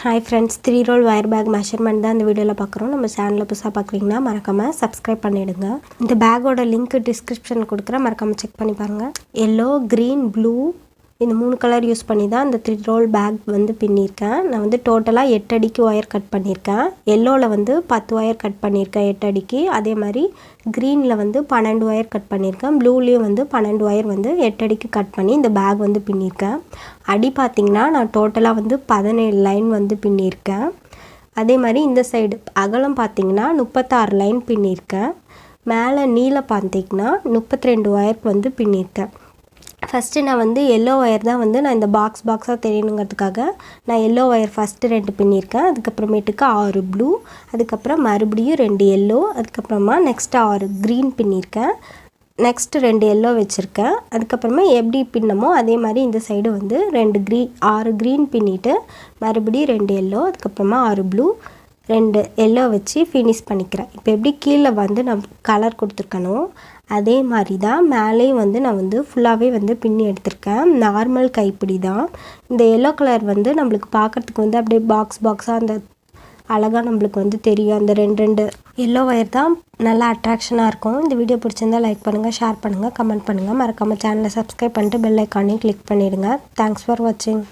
Hi friends, 3 roll wire bag measurement தான் இந்த வீடியோல பார்க்குறோம். நம்ம சேனலை புதுசாக பார்க்குறீங்கன்னா மறக்காம சப்ஸ்கிரைப் பண்ணிடுங்க. இந்த பேக்கோட லிங்க் டிஸ்கிரிப்ஷன் கொடுக்குறேன், மறக்காம செக் பண்ணி பாருங்கள். எல்லோ, க்ரீன், ப்ளூ இந்த 3 கலர் யூஸ் பண்ணி தான் இந்த 3 roll பேக் வந்து பின்னியிருக்கேன். நான் வந்து டோட்டலாக 8 அடிக்கு ஒயர் கட் பண்ணியிருக்கேன். எல்லோவில் வந்து 10 ஒயர் கட் பண்ணியிருக்கேன் 8 அடிக்கு. அதே மாதிரி க்ரீனில் வந்து 12 ஒயர் கட் பண்ணியிருக்கேன். ப்ளூலேயும் வந்து 12 ஒயர் வந்து 8 அடிக்கு கட் பண்ணி இந்த பேக் வந்து பின்னியிருக்கேன். அடி பார்த்திங்கன்னா நான் டோட்டலாக வந்து 17 லைன் வந்து பின்னியிருக்கேன். அதே மாதிரி இந்த சைடு அகலம் பார்த்திங்கன்னா 36 லைன் பின்னியிருக்கேன். மேலே நீளம் பார்த்திங்கன்னா 32 ஒயருக்கு வந்து பின்னியிருக்கேன். ஃபஸ்ட்டு நான் வந்து எல்லோ ஒயர் தான் வந்து நான் இந்த பாக்ஸாக தெரியணுங்கிறதுக்காக நான் எல்லோ ஒயர் ஃபஸ்ட்டு 2 பின்னியிருக்கேன். அதுக்கப்புறமேட்டுக்கு 6 ப்ளூ, அதுக்கப்புறம் மறுபடியும் 2 எல்லோ, அதுக்கப்புறமா நெக்ஸ்ட்டு 6 க்ரீன் பின்னியிருக்கேன். நெக்ஸ்ட்டு 2 எல்லோ வச்சுருக்கேன். அதுக்கப்புறமா எப்படி பின்னமோ அதே மாதிரி இந்த சைடு வந்து 6 க்ரீன் பின்னிட்டு மறுபடியும் 2 எல்லோ, அதுக்கப்புறமா 6 ப்ளூ, 2 எல்லோ வச்சு ஃபினிஷ் பண்ணிக்கிறேன். இப்போ எப்படி கீழே வந்து நான் கலர் கொடுத்துருக்கணும் அதே மாதிரி தான் மேலேயும் வந்து நான் வந்து ஃபுல்லாகவே வந்து பின்னி எடுத்திருக்கேன். நார்மல் கைப்பிடி தான். இந்த எல்லோ கலர் வந்து நம்மளுக்கு பார்க்குறதுக்கு வந்து அப்படியே பாக்ஸாக அந்த அழகாக நம்மளுக்கு வந்து தெரியும். அந்த 2 எல்லோ ஒயர் தான் நல்லா அட்ராக்ஷனாக இருக்கும். இந்த வீடியோ பிடிச்சிருந்தா லைக் பண்ணுங்கள், ஷேர் பண்ணுங்கள், கமெண்ட் பண்ணுங்கள். மறக்காமல் சேனலை சப்ஸ்கிரைப் பண்ணிட்டு பெல் ஐக்கானையும் கிளிக் பண்ணிவிடுங்க. தேங்க்ஸ் ஃபார் வாட்சிங்.